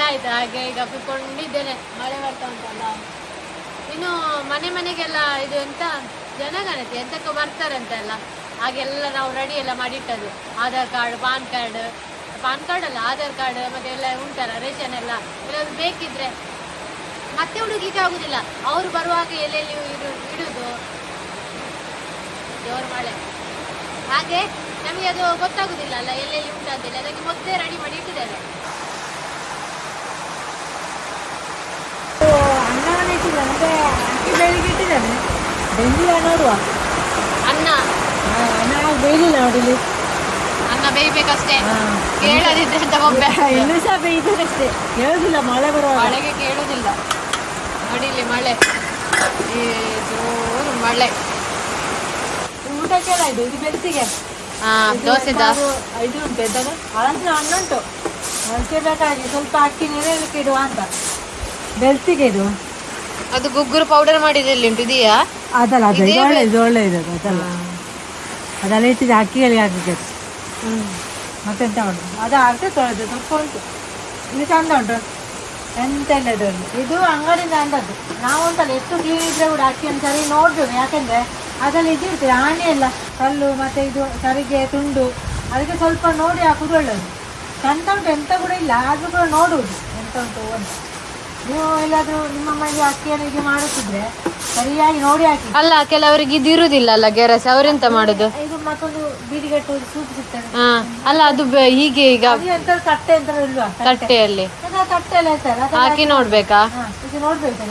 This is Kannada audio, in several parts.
ಆಯ್ತು. ಹಾಗೆ ಈಗ ಕುತ್ಕೊಂಡಿದ್ದೇನೆ, ಮಳೆ ಬರ್ತಾ ಉಂಟಲ್ಲ. ಇನ್ನು ಮನೆಗೆಲ್ಲ ಇದು ಎಂತ ಜನಗಣತಿ ಎಂತಕ್ಕೆ ಬರ್ತಾರಂತೆಲ್ಲ, ಹಾಗೆಲ್ಲ ನಾವು ರೆಡಿ ಎಲ್ಲ ಮಾಡಿಟ್ಟದು. ಆಧಾರ್ ಕಾರ್ಡ್, ಪಾನ್ ಕಾರ್ಡ್ ಅಲ್ಲ, ಆಧಾರ್ ಕಾರ್ಡ್ ಮತ್ತೆ ಎಲ್ಲ ಉಂಟಲ್ಲ, ರೇಷನ್ ಎಲ್ಲ ಏನಾದ್ರು ಬೇಕಿದ್ರೆ ಮತ್ತೆ ಹುಡುಗಿಗೆ ಆಗುದಿಲ್ಲ. ಅವರು ಬರುವಾಗ ಎಲ್ಲೆಲ್ಲಿ ಇಡುದು ಜೋರು ಮಳೆ. ಹಾಗೆ ನಮಗೆ ಅದು ಗೊತ್ತಾಗುದಿಲ್ಲ ಅಲ್ಲ, ಎಲ್ಲೆಲ್ಲಿ ಉಂಟಂತಿಲ್ಲ. ಅದಕ್ಕೆ ಮೊದಲೇ ರೆಡಿ ಮಾಡಿ ಇಟ್ಟಿದ್ದೇನೆ. ಅನ್ನವನ್ನು ಇಟ್ಟಿಲ್ಲ, ಮತ್ತೆ ಅಕ್ಕಿ ಬೇಯಿಗೆ ಇಟ್ಟಿದ್ದಾನೆ. ಬೆಂದಿಲ್ಲ ನೋಡುವ. ಅನ್ನ ಬೇಯಲಿಲ್ಲ ನೋಡಿಲಿ. ಅನ್ನ ಬೇಯ್ಬೇಕಷ್ಟೇ, ಕೇಳದಿದ್ರೆ ಅಂತ ಒಬ್ಬೆ ಇನ್ನೂ ಸಹ ಬೇಯ್ಬೇಕಷ್ಟೇ, ಕೇಳುದಿಲ್ಲ. ಮಳೆ ಬರುವ ಮಳೆಗೆ ಕೇಳುದಿಲ್ಲ. ನೋಡಿಲಿ ಮಳೆ, ಈ ಜೋರು ಮಳೆ. ಊಟಕ್ಕೆಲ್ಲ ಇದು ಬೆಳ್ತಿಗೆ ದೋಸೆ ಇದು ಉಂಟು ಎಂತದ್ದು ಹಳಸಿನ ಹಣ್ಣು ಉಂಟು. ಅದಕ್ಕೆ ಬೇಕಾಗಿ ಸ್ವಲ್ಪ ಅಕ್ಕಿ ನೆನೆಯಲಿಕ್ಕೆ ಇಡುವ ಅಂತ. ಬೆಳ್ತಿಗೆ ಇದು ಅದು ಗುಗ್ಗುರು ಪೌಡರ್ ಮಾಡಿದಲ್ಲಿ ಉಂಟು, ಇದೆಯಾ? ಅದಲ್ಲ, ಅದು ಒಳ್ಳೆಯದು ಅದಲ್ಲ. ಅದೆಲ್ಲ ಇಟ್ಟಿದೆ ಅಕ್ಕಿಗಳಿಗೆ ಹಾಕಲಿಕ್ಕೆ. ಮತ್ತೆಂತ ಉಂಟು ಅದು ಹಾಕಿ ತೊಳೆದು ಸ್ವಲ್ಪ ಉಂಟು. ಇದು ಚಂದ ಉಂಟು, ಎಂತ ಇಲ್ಲ ಇದರಲ್ಲಿ. ಇದು ಅಂಗಡಿಯಿಂದ ಅಂದದ್ದು. ನಾವು ಉಂಟಲ್ಲ ಎಷ್ಟು ಕ್ಲೀನ್ ಇದ್ರೆ ಕೂಡ ಅಕ್ಕಿಯನ್ನು ಸರಿ ನೋಡ್ಬೇಕು. ಯಾಕೆಂದ್ರೆ ಅದರಲ್ಲಿ ಇದಿರ್ತದೆ ಆಣೆ ಎಲ್ಲ, ಕಲ್ಲು ಮತ್ತೆ ಇದು ಸರಿಗೆ ತುಂಡು. ಅದಕ್ಕೆ ಸ್ವಲ್ಪ ನೋಡಿ ಹಾಕುದು ಒಳ್ಳೆಯದು. ಚಂದ ಉಂಟು, ಎಂತ ಕೂಡ ಇಲ್ಲ, ಆದ್ರೂ ಕೂಡ ನೋಡುವುದು ಎಂತ ಉಂಟು ಅಂತ. ನೀವು ಎಲ್ಲಾದ್ರೂ ನಿಮ್ಮ ಮನೆಗೆ ಅಕ್ಕಿಯನ್ನು ಹೀಗೆ ಮಾಡುತ್ತಿದ್ರೆ ಸರಿಯಾಗಿ ನೋಡಿ ಹಾಕಿ. ಅಲ್ಲ, ಕೆಲವರಿಗೆ ಇದು ಇರುದಿಲ್ಲ ಅಲ್ಲ ಗೆರಸ್, ಅವರೆಂತ ಮಾಡುದು? ಇದು ಮತ್ತೊಂದು ಬೀಡಿಗಟ್ಟು ಸೂಪ್ ಸಿಗ್ತದೆ. ಅಲ್ಲ, ಅದು ಹೀಗೆ ಈಗ ಎಂತ ತಟ್ಟೆ ಅಂತ ಇಲ್ವಾ? ತಟ್ಟೆಯಲ್ಲಿ ತಟ್ಟೆ ಎಲ್ಲ ಇರ್ತಲ್ಲ, ಹಾಕಿ ನೋಡ್ಬೇಕಾ? ಇದು ನೋಡ್ಬೇಕು.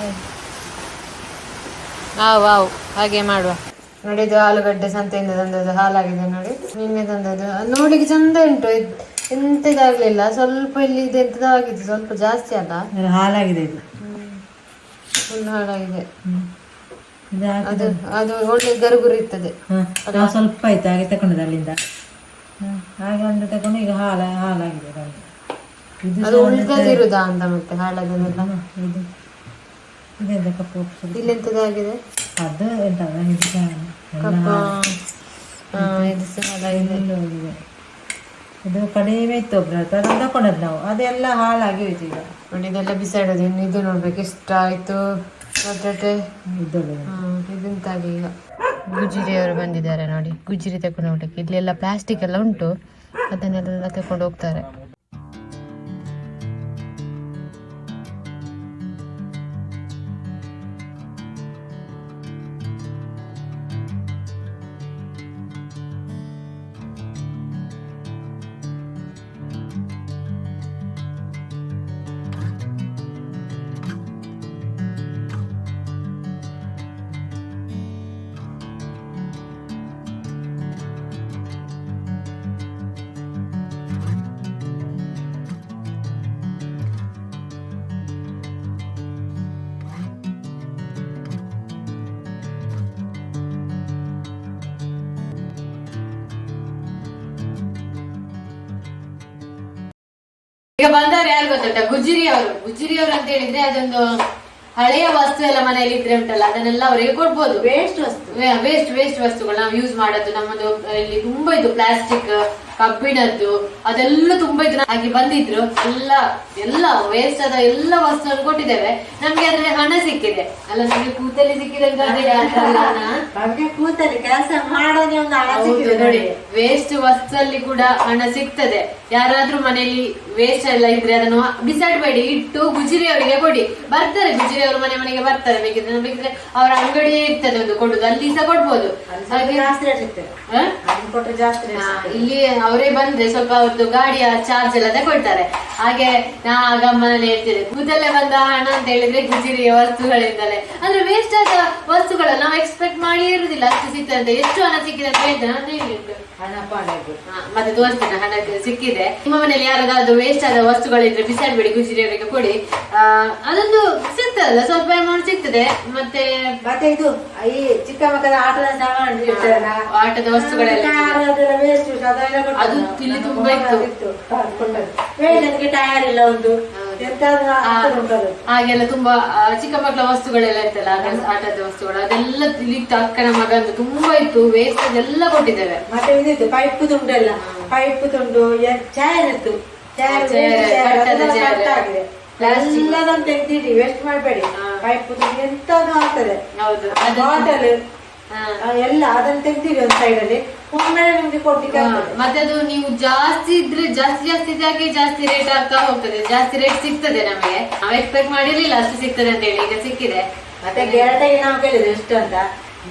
ವಾವ್, ಹಾಗೆ ಮಾಡುವ. ನೋಡಿದ್ದು ಆಲೂಗಡ್ಡೆ ಸಂತೆಯಿಂದ ತಂದದ್ದು, ಹಾಲಾಗಿದೆ ನೋಡಿ. ನಿನ್ನೆ ತಂದದ್ದು ನೋಡ್ಲಿಕ್ಕೆ ಚಂದ ಉಂಟು, ಎಂತ ಇದಾಗ್ಲಿಲ್ಲ. ಸ್ವಲ್ಪ ಇಲ್ಲಿ ಇದು ಎಂತದಾಗಿದೆ, ಸ್ವಲ್ಪ ಜಾಸ್ತಿ ಅಲ್ಲ, ಹಾಲಾಗಿದೆ. ಇದು ಫುಲ್ ಹಾಳಾಗಿದೆ. ಅದು ಅದು ಒಳ್ಳೆ ಗರುಗುರು ಇರ್ತದೆ. ಸ್ವಲ್ಪ ಆಯ್ತು ಹಾಗೆ ತಗೊಂಡದ್ದು ಅಲ್ಲಿಂದ. ಹಾಗೆ ಒಂದು ತಗೊಂಡು ಈಗ ಹಾಲಾಗಿದೆ. ಅದು ಉಳ್ದದಿರುದಾ ಅಂತ ಮತ್ತೆ ಹಾಳಾದದೆಲ್ಲ. ಇದು ಇದೆಂತ ಕಪ್ಪು ಇಲ್ಲೆಂತದಾಗಿದೆ? ಅದು ಎಂತ ಇದು ಹಾಳಾಗಿದೆ. ಇದು ಕಡಿಮೆ ಇತ್ತು, ಒಬ್ರು ತಗೊಂಡದ್ದು ನಾವು. ಅದೆಲ್ಲ ಹಾಳಾಗಿ ಹೋಯ್ತು ಈಗ. ನೋಡಿ, ಇದೆಲ್ಲ ಬಿಸಾಡೋದು. ಇನ್ನು ಇದು ನೋಡ್ಬೇಕು ಎಷ್ಟಾಯ್ತು. ಇದೆಂತಾಗಿ ಈಗ ಗುಜಿರಿಯವರು ಬಂದಿದ್ದಾರೆ ನೋಡಿ. ಗುಜಿರಿ ತಕೊಂಡು ಹೋಗ್ಲಿಕ್ಕೆ ಇಲ್ಲೆಲ್ಲ ಪ್ಲಾಸ್ಟಿಕ್ ಎಲ್ಲ ಉಂಟು, ಅದನ್ನೆಲ್ಲ ತಕೊಂಡು ಹೋಗ್ತಾರೆ. ಈಗ ಬಂದವ್ರು ಯಾರು ಗೊತ್ತುಂಟ? ಗುಜ್ಜಿರಿಯವರು ಅಂತ ಹೇಳಿದ್ರೆ ಅದೊಂದು ಹಳೆಯ ವಸ್ತು ಎಲ್ಲ ಮನೆಯಲ್ಲಿ ಇದ್ರೆ ಉಂಟಲ್ಲ, ಅದನ್ನೆಲ್ಲ ಅವರಿಗೆ ಕೊಡ್ಬೋದು. ವೇಸ್ಟ್ ವಸ್ತುಗಳು ನಾವು ಯೂಸ್ ಮಾಡೋದು. ನಮ್ಮದು ಇಲ್ಲಿ ತುಂಬಾ ಇತ್ತು, ಪ್ಲಾಸ್ಟಿಕ್, ಕಬ್ಬಿಣದ್ದು, ಅದೆಲ್ಲ ತುಂಬಾ ಇತ್ತು. ಹಾಗೆ ಬಂದಿದ್ರು, ಎಲ್ಲ ವೇಸ್ಟ್ ಆದ ಎಲ್ಲ ವಸ್ತುವನ್ನು ಕೊಟ್ಟಿದ್ದೇವೆ. ನಮ್ಗೆ ಅದ್ರಲ್ಲಿ ಹಣ ಸಿಕ್ಕಿದೆ ಅಲ್ಲ, ನಮ್ಗೆ ಕೂತಲ್ಲಿ ಸಿಕ್ಕಿದೆ. ಕೂತಲ್ಲಿ ಕೆಲಸ ಮಾಡೋದೇ ಒಂದು ನೋಡಿ, ವೇಸ್ಟ್ ವಸ್ತುವಲ್ಲಿ ಕೂಡ ಹಣ ಸಿಗ್ತದೆ. ಯಾರಾದ್ರೂ ಮನೆಯಲ್ಲಿ ವೇಸ್ಟ್ ಎಲ್ಲ ಇದ್ರೆ ಅದನ್ನು ಬಿಸಾಡಬೇಡಿ, ಇಟ್ಟು ಗುಜಿರಿಯವರಿಗೆ ಕೊಡಿ. ಬರ್ತಾರೆ ಗುಜಿರಿಯವರು, ಮನೆಗೆ ಬರ್ತಾರೆ. ಬೇಕಿದ್ರೆ ಅವರ ಅಂಗಡಿಯೇ ಇರ್ತದೆ ಒಂದು ಕೊಡುದು, ಅಲ್ಲಿ ಸಹ ಕೊಡ್ಬೋದು. ಇಲ್ಲಿ ಅವರೇ ಬಂದ್ರೆ ಸ್ವಲ್ಪ ಅವ್ರದ್ದು ಗಾಡಿಯ ಚಾರ್ಜ್ ಎಲ್ಲ ತಗೊಳ್ತಾರೆ. ಹಾಗೆ ನಾ ಆಗ ಮನೇಲಿ ಹೇಳ್ತಿದ್ದೆ, ಕೂದಲೇ ಬಂದ ಹಣ ಅಂತ ಹೇಳಿದ್ರೆ ಗುಜಿರಿಯ ವಸ್ತುಗಳಿಂದಲೇ. ಅಂದ್ರೆ ವೇಸ್ಟ್ ಆದ ವಸ್ತುಗಳು ನಾವು ಎಕ್ಸ್ಪೆಕ್ಟ್ ಮಾಡಿ ಇರುದಿಲ್ಲ ಅಷ್ಟು ಸಿಗ್ತದೆ. ಎಷ್ಟು ಹಣ ಸಿಕ್ಕಿದೆ ಅಂತ ಹೇಳ್ತೇನೆ, ಮತ್ತೆ ತೋರಿಸ್ತೇನೆ. ಹಣ ಸಿಕ್ಕಿದೆ. ನಿಮ್ಮ ಮನೇಲಿ ಯಾರಾದ್ರೂ ವೇಸ್ಟ್ ಆದ ವಸ್ತುಗಳಿದ್ರೆ ಬಿಸಾಡ್ಬೇಡಿ, ಗುಜಿರಿಯವರಿಗೆ ಕೊಡಿ. ಅದೊಂದು ಸಿಗ್ತದಲ್ಲ, ಸ್ವಲ್ಪ ಅಮೌಂಟ್ ಸಿಗ್ತದೆ. ಮತ್ತೆ ಇದು ಈ ಚಿಕ್ಕ ಮಕ್ಕಳ ಆಟದ ವಸ್ತುಗಳೆಲ್ಲ ಅದು ಇಲ್ಲಿ ತುಂಬಾ ಇತ್ತು. ಟಯರ್ ಇಲ್ಲ ಒಂದು ಹಾಗೆಲ್ಲ ತುಂಬಾ ಚಿಕ್ಕ ಮಕ್ಕಳ ವಸ್ತುಗಳೆಲ್ಲ ಇತ್ತಲ್ಲ, ಆಟದ ವಸ್ತುಗಳು, ಅದೆಲ್ಲ ಇಲ್ಲಿ ಅಕ್ಕನ ಮಗಂದು ತುಂಬಾ ಇತ್ತು. ವೇಸ್ಟ್ ಅದೆಲ್ಲ ಕೊಟ್ಟಿದ್ದೇವೆ. ಮತ್ತೆ ಇದಿತ್ತು ಪೈಪ್ ತುಂಡು ಎಲ್ಲ, ಪೈಪ್ ತುಂಡು, ಚೇರ್ ಇತ್ತು. ಎಲ್ಲದನ್ನು ತೆಗ್ದಿಡಿ, ವೇಸ್ಟ್ ಮಾಡಬೇಡಿ. ಪೈಪ್ ಎಂತದ್ದು ಆಗ್ತದೆ, ಹೌದು ಬಾಟಲ್ ಎಲ್ಲ ಅದನ್ನ ತೆಗ್ದಿಡಿ ಒಂದು ಸೈಡ್ ಅಲ್ಲಿ, ಒಮ್ಮೆ ನಿಮ್ಗೆ ಕೊಡ್ಲಿಕ್ಕೆ ಆಗ್ತದೆ. ಮತ್ತೆ ಅದು ನೀವು ಜಾಸ್ತಿ ಇದ್ರೆ ಜಾಸ್ತಿ ಇದ್ದಾಗೆ ಜಾಸ್ತಿ ರೇಟ್ ಆಗ್ತಾ ಹೋಗ್ತದೆ, ಜಾಸ್ತಿ ರೇಟ್ ಸಿಗ್ತದೆ ನಮಗೆ. ನಾವು ಎಕ್ಸ್ಪೆಕ್ಟ್ ಮಾಡಿರ್ಲಿಲ್ಲ ಅಷ್ಟು ಸಿಗ್ತದೆ ಅಂತ ಹೇಳಿ, ಈಗ ಸಿಕ್ಕಿದೆ. ಮತ್ತೆ ಗೆರಟೆಗೆ ನಾವು ಕೇಳಿದ್ವಿ ಎಷ್ಟು ಅಂತ,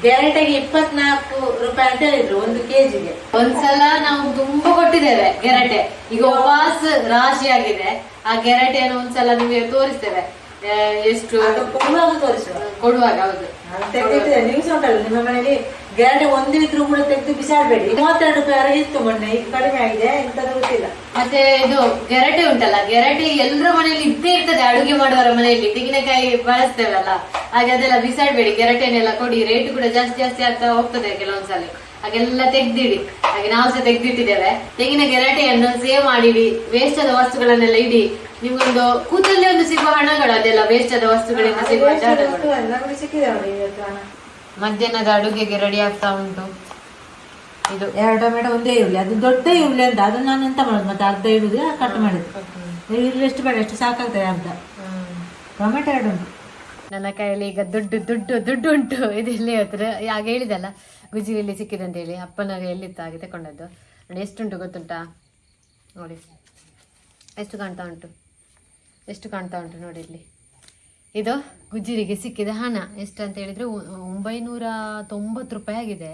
ಗೆರಟೆಗೆ 24 ರೂಪಾಯಿ ಅಂತ ಹೇಳಿದ್ರು ಒಂದು ಕೆಜಿಗೆ. ಒಂದ್ಸಲ ನಾವು ತುಂಬಾ ಕೊಟ್ಟಿದ್ದೇವೆ ಗೆರಟೆ, ಈಗ ಉಪವಾಸ ರಾಶಿ ಆಗಿದೆ. ಆ ಗೆರಟೆಯನ್ನು ಒಂದ್ಸಲ ನಿಮಗೆ ತೋರಿಸ್ತೇವೆ, ಎಷ್ಟು ಕೊಡುವಾಗ ತೋರಿಸುವ, ಕೊಡುವಾಗ. ಹೌದು ತೆಗೆದಿಟ್ಟಿದೆ. ನಿಮ್ಸ್ ಉಂಟಲ್ಲ ನಿಮ್ಮ ಮನೆಯಲ್ಲಿ ಗೆರಟೆ ಒಂದಿದ್ರು ಕೂಡ ತೆಗೆದು ಬಿಸಾಡ್ಬೇಡಿ. 32 ರೂಪಾಯಿ ಇತ್ತು ಮೊನ್ನೆ, ಈಗ ಕಡಿಮೆ ಆಗಿದೆ, ಎಂತದ್ದು ಗೊತ್ತಿಲ್ಲ. ಮತ್ತೆ ಇದು ಗೆರಟೆ ಉಂಟಲ್ಲ, ಗೆರಟೆ ಎಲ್ಲರ ಮನೆಯಲ್ಲಿ ಇದ್ದೇ ಇರ್ತದೆ, ಅಡುಗೆ ಮಾಡುವವರ ಮನೆಯಲ್ಲಿ ತೆಂಗಿನಕಾಯಿ ಬಳಸ್ತೇವಲ್ಲ, ಹಾಗೆ ಅದೆಲ್ಲ ಬಿಸಾಡ್ಬೇಡಿ, ಗೆರಟೆನೆಲ್ಲ ಕೊಡಿ. ರೇಟ್ ಕೂಡ ಜಾಸ್ತಿ ಆಗ್ತಾ ಹೋಗ್ತದೆ ಕೆಲವೊಂದ್ಸಲ, ಹಾಗೆಲ್ಲ ತೆಗ್ದಿಡಿ. ಹಾಗೆ ನಾವು ಸಹ ತೆಗ್ದಿಟ್ಟಿದ್ದೇವೆ. ತೆಂಗಿನ ಗೆರಟೆಯನ್ನು ಸೇವ್ ಮಾಡಿಡಿ, ವೇಸ್ಟ್ ಆದ ವಸ್ತುಗಳನ್ನೆಲ್ಲ ಇಡಿ. ನಿಮ್ಗೊಂದು ಕೂತಲ್ಲೇ ಒಂದು ಸಿಗುವ ಹಣಗಳು, ಅದೆಲ್ಲ ವೇಸ್ಟ್ ಆದ ವಸ್ತುಗಳಿಂದ ಸಿಗುವ ಹಣಗಳು. ಮಧ್ಯಾಹ್ನದ ಅಡುಗೆಗೆ ರೆಡಿ ಆಗ್ತಾ ಉಂಟು. ಇದು 2 ಟೊಮೆಟೊ, ಒಂದೇ ಈರುಳ್ಳಿ, ಅದು ದೊಡ್ಡ ಈರುಳ್ಳಿ ಅಂತ, ಅದು ನಾನು ಎಂತ ಮಾಡೋದು, ಮತ್ತೆ ಅರ್ಧ ಈರುಳ್ಳಿ ಕಟ್ ಮಾಡಿದ್ದು. ಈರುಳ್ಳಿ ಎಷ್ಟು ಬೇಡ ಎಷ್ಟು ಸಾಕಾಗ್ತದೆ, ಅರ್ಧ ಟೊಮೆಟೊ 2 ಉಂಟು ನನ್ನ ಕೈಯಲ್ಲಿ. ಈಗ ದುಡ್ಡು ಉಂಟು. ಇದು ಇಲ್ಲಿ ಹತ್ರ ಆಗ ಹೇಳಿದಲ್ಲ ಗುಜಿರಿಯಲ್ಲಿ ಸಿಕ್ಕಿದೆ ಅಂತ ಹೇಳಿ, ಅಪ್ಪನ ಎಲ್ಲಿತ್ತು ಹಾಗೆ ತಗೊಂಡದ್ದು. ನೋಡಿ ಎಷ್ಟುಂಟು ಗೊತ್ತುಂಟಾ, ನೋಡಿ ಎಷ್ಟು ಕಾಣ್ತಾ ಉಂಟು ನೋಡಿ ಇಲ್ಲಿ. ಇದು ಗುಜಿರಿಗೆ ಸಿಕ್ಕಿದ ಹಣ ಎಷ್ಟು ಅಂತ ಹೇಳಿದ್ರೆ 990 ರೂಪಾಯಿ ಆಗಿದೆ.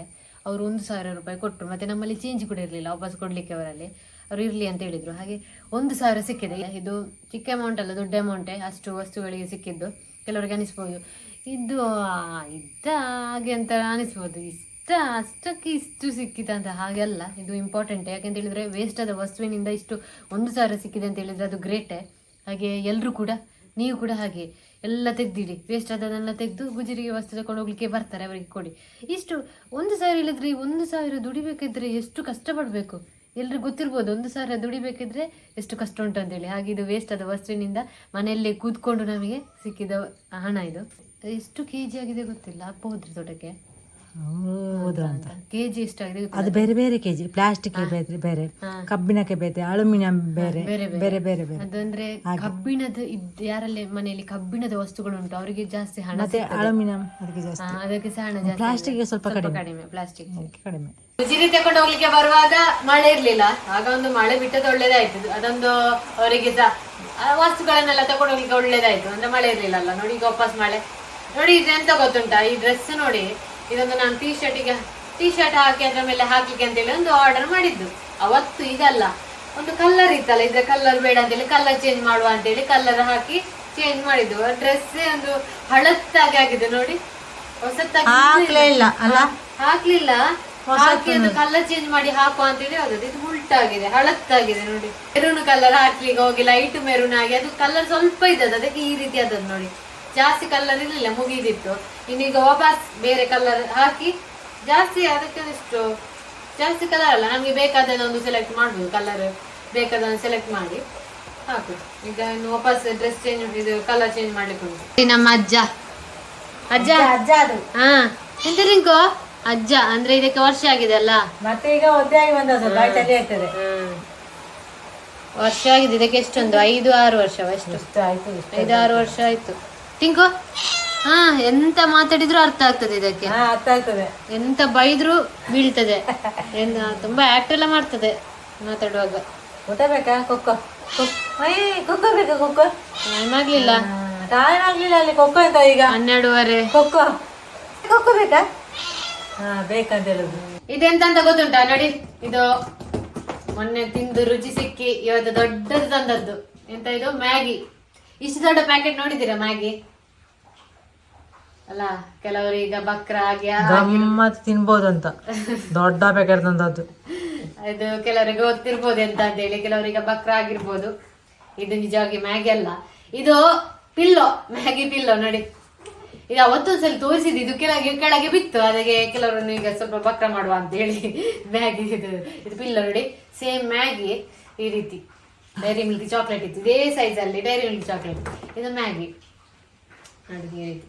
ಅವರು 1000 ರೂಪಾಯಿ ಕೊಟ್ಟರು. ಮತ್ತೆ ನಮ್ಮಲ್ಲಿ ಚೇಂಜ್ ಕೂಡ ಇರಲಿಲ್ಲ ವಾಪಸ್ ಕೊಡ್ಲಿಕ್ಕೆ, ಅವರಲ್ಲಿ ಅವ್ರು ಇರ್ಲಿ ಅಂತ ಹೇಳಿದ್ರು. ಹಾಗೆ 1000 ಸಿಕ್ಕಿದೆ. ಇದು ಚಿಕ್ಕ ಅಮೌಂಟ್ ಅಲ್ಲ, ದೊಡ್ಡ ಅಮೌಂಟೇ. ಅಷ್ಟು ವಸ್ತುಗಳಿಗೆ ಸಿಕ್ಕಿದ್ದು. ಕೆಲವರಿಗೆ ಅನಿಸ್ಬೋದು ಇದು ಇದ್ದ ಹಾಗೆ ಅಂತ ಅನಿಸ್ಬೋದು, ಅಷ್ಟಕ್ಕೆ ಇಷ್ಟು ಸಿಕ್ಕಿತ ಅಂತ. ಹಾಗೆಲ್ಲ, ಇದು ಇಂಪಾರ್ಟೆಂಟ್. ಯಾಕೆಂತ ಹೇಳಿದ್ರೆ ವೇಸ್ಟ್ ಆದ ವಸ್ತುವಿನಿಂದ ಇಷ್ಟು 1000 ಸಿಕ್ಕಿದೆ ಅಂತ ಹೇಳಿದ್ರೆ ಅದು ಗ್ರೇಟೇ. ಹಾಗೆ ಎಲ್ಲರೂ ಕೂಡ, ನೀವು ಕೂಡ ಹಾಗೆ ಎಲ್ಲ ತೆಗ್ದಿಡಿ, ವೇಸ್ಟ್ ಆದದನ್ನೆಲ್ಲ ತೆಗೆದು ಗುಜರಿಗೆ ವಸ್ತು ತಗೊಂಡು ಹೋಗ್ಲಿಕ್ಕೆ ಬರ್ತಾರೆ, ಅವರಿಗೆ ಕೊಡಿ. ಇಷ್ಟು 1000 ಇಲ್ಲದ್ರೆ 1000 ದುಡಿಬೇಕಿದ್ರೆ ಎಷ್ಟು ಕಷ್ಟಪಡಬೇಕು ಎಲ್ರಿಗೂ ಗೊತ್ತಿರ್ಬೋದು. 1000 ದುಡಿಬೇಕಿದ್ರೆ ಎಷ್ಟು ಕಷ್ಟ ಉಂಟು ಅಂತೇಳಿ. ಹಾಗೆ ಇದು ವೇಸ್ಟ್ ಆದ ವಸ್ತುವಿನಿಂದ ಮನೆಯಲ್ಲೇ ಕೂತ್ಕೊಂಡು ನಮಗೆ ಸಿಕ್ಕಿದ ಹಣ. ಇದು ಎಷ್ಟು ಕೆಜಿ ಆಗಿದೆ ಗೊತ್ತಿಲ್ಲ, ಅಪ್ಪ ಹೋದ್ರಿ ತೋಟಕ್ಕೆ, ಕೆಜಿ ಎಷ್ಟಾಗಿದೆ ಅದು ಬೇರೆ ಬೇರೆ ಕೆಜಿ. ಪ್ಲಾಸ್ಟಿಕ್ ಬೇರೆ, ಕಬ್ಬಿಣಕ್ಕೆ ಬೇರೆ, ಅಲ್ಯೂಮಿನಿಯಂ ಬೇರೆ ಬೇರೆ ಬೇರೆ ಬೇರೆ. ಅದಂದ್ರೆ ಕಬ್ಬಿಣದ ಯಾರಲ್ಲಿ ಮನೆಯಲ್ಲಿ ಕಬ್ಬಿಣದ ವಸ್ತುಗಳು ಉಂಟು ಅವರಿಗೆ ಜಾಸ್ತಿ ಹಣ, ಮತ್ತೆ ಅಲ್ಯೂಮಿನಿಯಂ ಅದಕ್ಕೆ ಜಾಸ್ತಿ, ಅದಕ್ಕೆ ಸಹ ಹಣ ಜಾಸ್ತಿ. ಪ್ಲಾಸ್ಟಿಕ್ ಸ್ವಲ್ಪ ಕಡಿಮೆ, ಪ್ಲಾಸ್ಟಿಕ್ ಕಡಿಮೆ. ಗುಜಿರಿ ತಗೊಂಡು ಹೋಗ್ಲಿಕ್ಕೆ ಬರುವಾಗ ಮಳೆ ಇರ್ಲಿಲ್ಲ, ಆಗ ಒಂದು ಮಳೆ ಬಿಟ್ಟದ್ದು ಒಳ್ಳೇದಾಯ್ತು. ಅದೊಂದು ಅವರಿಗೆ ವಸ್ತುಗಳನ್ನೆಲ್ಲ ತಗೊಂಡು ಹೋಗ್ಲಿಕ್ಕೆ ಒಳ್ಳೇದಾಯ್ತು, ಅಂದ್ರೆ ಮಳೆ ಇರ್ಲಿಲ್ಲ ಅಲ್ಲ. ನೋಡಿ ಈಗ ವಾಪಸ್ ಮಳೆ. ನೋಡಿ ಇದು ಎಂತ ಗೊತ್ತುಂಟಾ, ಈ ಡ್ರೆಸ್ ನೋಡಿ, ಇದೊಂದು ನಾನು ಟೀ ಶರ್ಟ್ ಹಾಕಿ ಅದ್ರ ಮೇಲೆ ಹಾಕ್ಲಿಕ್ಕೆ ಅಂತೇಳಿ ಒಂದು ಆರ್ಡರ್ ಮಾಡಿದ್ದು ಅವತ್ತು. ಇದಲ್ಲ, ಒಂದು ಕಲರ್ ಇತ್ತಲ್ಲ, ಇದ್ರ ಕಲರ್ ಬೇಡ ಅಂತೇಳಿ ಕಲರ್ ಚೇಂಜ್ ಮಾಡುವ ಅಂತೇಳಿ ಕಲರ್ ಹಾಕಿ ಚೇಂಜ್ ಮಾಡಿದ್ದು. ಡ್ರೆಸ್ ಒಂದು ಹಳತ್ತಾಗಿ ಆಗಿದೆ ನೋಡಿ, ಹೊಸತ್ತಾಗಿ ಹಾಕ್ಲಿಲ್ಲ, ಹಾಕಿ ಅದು ಕಲರ್ ಚೇಂಜ್ ಮಾಡಿ ಹಾಕುವ ಅಂತೇಳಿ ಯಾವ್ದು ಇದು ಉಲ್ಟಾಗಿದೆ, ಹಳತ್ತಾಗಿದೆ ನೋಡಿ. ಮೆರೂನ್ ಕಲರ್ ಹಾಕ್ಲಿಕ್ಕೆ ಹೋಗಿ ಲೈಟ್ ಮೆರೂನ್ ಆಗಿ ಅದು ಕಲರ್ ಸ್ವಲ್ಪ ಇದ್ದದ್ದು, ಅದಕ್ಕೆ ಈ ರೀತಿ ಆದದ್ದು ನೋಡಿ. ಜಾಸ್ತಿ ಕಲರ್ ಇರ್ಲಿಲ್ಲ, ಮುಗಿದಿತ್ತು. ಇನ್ನೀಗ ವಾಪಸ್ ಬೇರೆ ಕಲರ್ ಹಾಕಿ ಜಾಸ್ತಿ, ಅದಕ್ಕೆ ಎಷ್ಟು ಜಾಸ್ತಿ ಕಲರ್ ಅಲ್ಲ, ನಮ್ಗೆ ಬೇಕಾದನ್ನ ಒಂದು ಸೆಲೆಕ್ಟ್ ಮಾಡ್ಬೋದು, ಕಲರ್ ಬೇಕಾದನ್ನು ಸೆಲೆಕ್ಟ್ ಮಾಡಿ ಹಾಕುದು. ಈಗ ಇನ್ನು ವಾಪಸ್ ಡ್ರೆಸ್ ಚೇಂಜ್, ಇದು ಕಲರ್ ಚೇಂಜ್ ಮಾಡ್ಲಿಕ್ಕೆ ಉಂಟು. ನಮ್ಮ ಅಜ್ಜ ಅದು ಹಾ ಎಂತ ರಿಂಕು ಅಜ್ಜ ಅಂದ್ರೆ ಇದಕ್ಕೆ ವರ್ಷ ಆಗಿದೆ ಅಲ್ಲ, ಮತ್ತೆ ಈಗ ಒದ್ದೆ ಆಗಿ ಬಂದದ್ದು ಆಗ್ತದೆ. ವರ್ಷ ಆಗಿದೆ ಇದಕ್ಕೆ. ಎಷ್ಟೊಂದು 5-6 ವರ್ಷ, ಎಷ್ಟು ಆಯ್ತು, 5-6 ವರ್ಷ ಆಯ್ತು. ಟಿಂಕು ಹಾ ಎಂತ ಮಾತಾಡಿದ್ರು ಅರ್ಥ ಆಗ್ತದೆ ಇದಕ್ಕೆ, ಅರ್ಥ ಆಗ್ತದೆ. ಎಂತ ಬೈದ್ರು ಬೀಳ್ತದೆ. ತುಂಬಾ ಆಕ್ಟ್ ಎಲ್ಲ ಮಾಡ್ತದೆ ಮಾತಾಡುವಾಗ. ಊಟ ಬೇಕಾ? ಕೊಕ್ಕೋ ಕೊಕ್ಕೋ ಬೇಕಾ? ಕೊಕ್ಕೋ ಟೈಮ್ ಆಗ್ಲಿಲ್ಲ ಅಲ್ಲಿ. ಕೊಕ್ಕೋ ಅಂತ ಈಗ 12:30. ಕೊಕ್ಕೋ ಬೇಕಾ? ಬೇಕಂತ ಹೇಳುದು. ಇದೆಂತ ಅಂತ ಗೊತ್ತುಂಟಾ ನೋಡಿ, ಇದು ಮೊನ್ನೆ ತಿಂದು ರುಚಿ ಸಿಕ್ಕಿ ಇವತ್ತು ದೊಡ್ಡದು ತಂದದ್ದು. ಎಂತ ಇದು ಮ್ಯಾಗಿ. ಇಷ್ಟು ದೊಡ್ಡ ಪ್ಯಾಕೆಟ್ ನೋಡಿದ್ದೀರಾ ಮ್ಯಾಗಿ ಅಲ್ಲ? ಕೆಲವರು ಈಗ ಬಕ್ರ ಆಗಿ ಗಮ್ಮತ್ ತಿನ್ಬೋದು ಅಂತ ದೊಡ್ಡ ಪ್ಯಾಕೆಟ್ ತಂದದ್ದು. ಇದು ಕೆಲವರಿಗೆ ಗೊತ್ತಿರ್ಬೋದು ಎಂತ ಅಂತ ಹೇಳಿ, ಕೆಲವರಿಗೆ ಬಕ್ರ ಆಗಿರ್ಬೋದು. ಇದು ನಿಜವಾಗಿ ಮ್ಯಾಗಿ ಅಲ್ಲ, ಇದು ಪಿಲ್ಲೋ, ಮ್ಯಾಗಿ ಪಿಲ್ಲೋ ನೋಡಿ. ಇದು ಅವತ್ತೊಂದ್ಸಲ ತೋರಿಸಿದ್ದು, ಇದು ಕೆಳಗೆ ಬಿತ್ತು, ಅದಕ್ಕೆ ಕೆಲವರನ್ನು ಈಗ ಸ್ವಲ್ಪ ಬಕ್ರ ಮಾಡುವ ಅಂತ ಹೇಳಿ ಮ್ಯಾಗಿ ಇದು ಪಿಲ್ಲೋ ನೋಡಿ. ಸೇಮ್ ಮ್ಯಾಗಿ ಈ ರೀತಿ ಡೈರಿ ಮಿಲ್ಕ್ ಚಾಕ್ಲೇಟ್ ಇತ್ತು, ಇದೇ ಸೈಜ್ ಅಲ್ಲಿ ಡೈರಿ ಮಿಲ್ಕ್ ಚಾಕ್ಲೇಟ್. ಇದು ಮ್ಯಾಗಿ ನೋಡಿ ಈ ರೀತಿ.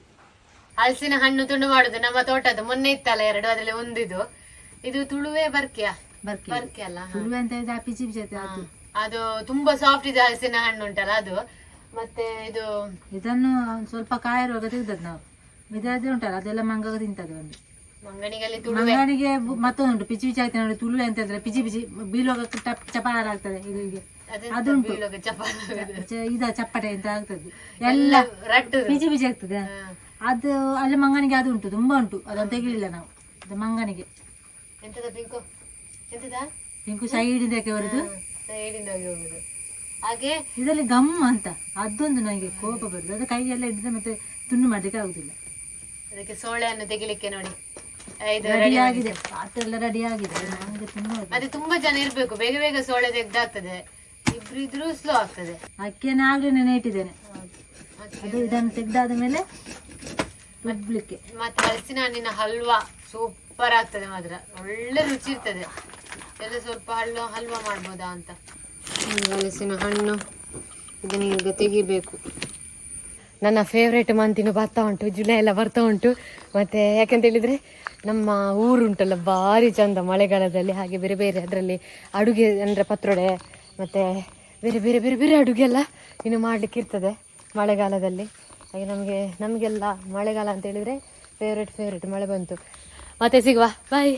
ಹಲಸಿನ ಹಣ್ಣು ತುಂಡು ಮಾಡುದು ನಮ್ಮ ತೋಟದ್ದು, ಮೊನ್ನೆ ಇತ್ತಲ್ಲ 2, ಅದ್ರಲ್ಲಿ ಒಂದಿದು. ಇದು ತುಳುವೆ ಬರ್ಕೆ ಅಲ್ಲ, ಅಂತ ಅದು ತುಂಬಾ ಸಾಫ್ಟ್ ಇದೆ ಹಲಸಿನ ಹಣ್ಣು ಉಂಟಲ್ಲ, ಅದು ಮತ್ತೆ ಇದು ಇದನ್ನು ಒಂದ್ ಸ್ವಲ್ಪ ಕಾಯಿರುವಾಗ ತೆಗ್ದದ್ ನಾವು. ಇದಾದ್ರೆ ಉಂಟಲ್ಲ ಅದೆಲ್ಲ ಮಂಗ ತಿಂತದೆ. ಒಂದು ಮಂಗನಿಗಲ್ಲಿ ಮಂಗನಿಗೆ ಮತ್ತೊಂದು ಪಿಚಿ ಪಿಚಿ ಆಗ್ತದೆ ನೋಡಿ. ತುಳು ಅಂತ ಹೇಳಿದ್ರೆ ಪಿಚಿ ಪಿಚಿ ಬೀಳುವಾಗ ಚಪಾರ ಆಗ್ತದೆ. ಇದು ಹೀಗೆ ಅದುಂಟು. ಇದ ಚಪ್ಪಟೆ ಅಂತ ಆಗ್ತದೆ ಎಲ್ಲ ಪಿಚಿ ಪಿಚಿ ಆಗ್ತದೆ. ಅದು ಅಲ್ಲಿ ಮಂಗನಿಗೆ ಅದು ಉಂಟು, ತುಂಬಾ ಉಂಟು. ಅದನ್ನು ತೆಗಿಲಿಲ್ಲ ನಾವು. ಅದು ಮಂಗನಿಗೆ ಎಂತದ ಪಿಂಕು ಎಂತದ ಪಿಂಕು ಸೈಡಿಂದ ಬರುದು, ಸೈಡಿಂದ ಹೋಗುದು. ಹಾಗೆ ಇದರಲ್ಲಿ ಗಮ್ಮ ಅಂತ ಅದೊಂದು ನನಗೆ ಕೋಪ ಬರುದು. ಅದು ಕೈಯೆಲ್ಲ ಹಿಡಿದ್ರೆ ಮತ್ತೆ ತುಂಡು ಮಾಡ್ಲಿಕ್ಕೆ ಆಗುದಿಲ್ಲ. ಅದಕ್ಕೆ ಸೋಳೆಯನ್ನು ತೆಗಿಲಿಕ್ಕೆ ನೋಡಿ ರೆಡಿ ಆಗಿದೆ, ಪಾತ್ರೆ ಎಲ್ಲ ರೆಡಿ ಆಗಿದೆ. ನನಗೆ ತುಂಬಾ ಅದೇ ತುಂಬಾ ಜನ ಇರ್ಬೇಕು, ಬೇಗ ಬೇಗ ಸೋಳೆ ತೆಗ್ದಾಗ್ತದೆ. ಇಬ್ರು ಇದ್ರು ಸ್ಲೋ ಆಗ್ತದೆ. ಅಕ್ಕಿಯನ್ನು ಆಗ್ಲೇ ನೆನೆ ಇಟ್ಟಿದ್ದೇನೆ. ಅದು ಇದನ್ನು ತೆಗ್ದಾದ ಮೇಲೆ ರುಬ್ಲಿಕ್ಕೆ. ಮತ್ತೆ ಹಲಸಿನ ಹಣ್ಣಿನ ಹಲ್ವಾ ಸೂಪರ್ ಆಗ್ತದೆ ಮಾತ್ರ, ಒಳ್ಳೆ ರುಚಿ ಇರ್ತದೆ. ಎಲ್ಲ ಸ್ವಲ್ಪ ಹಲ್ವಾ ಮಾಡ್ಬೋದಾ ಅಂತ. ಹಲಸಿನ ಹಣ್ಣು ಇದನ್ನ ಈಗ ತೆಗಿಬೇಕು. ನನ್ನ ಫೇವ್ರೇಟ್ ಮಂತಿನ ಬರ್ತಾ ಉಂಟು, ಜುಲೈ ಎಲ್ಲ ಬರ್ತಾ ಉಂಟು. ಮತ್ತು ಯಾಕಂತ ಹೇಳಿದರೆ ನಮ್ಮ ಊರುಂಟಲ್ಲ ಭಾರಿ ಚಂದ ಮಳೆಗಾಲದಲ್ಲಿ. ಹಾಗೆ ಬೇರೆ ಬೇರೆ ಅದರಲ್ಲಿ ಅಡುಗೆ ಅಂದರೆ ಪತ್ರೊಡೆ ಮತ್ತು ಬೇರೆ ಬೇರೆ ಬೇರೆ ಬೇರೆ ಅಡುಗೆ ಎಲ್ಲ ಇನ್ನು ಮಾಡಲಿಕ್ಕೆ ಇರ್ತದೆ ಮಳೆಗಾಲದಲ್ಲಿ. ಹಾಗೆ ನಮಗೆಲ್ಲ ಮಳೆಗಾಲ ಅಂತ ಹೇಳಿದರೆ ಫೇವ್ರೇಟ್. ಮಳೆ ಬಂತು, ಮತ್ತೆ ಸಿಗುವ, ಬಾಯ್.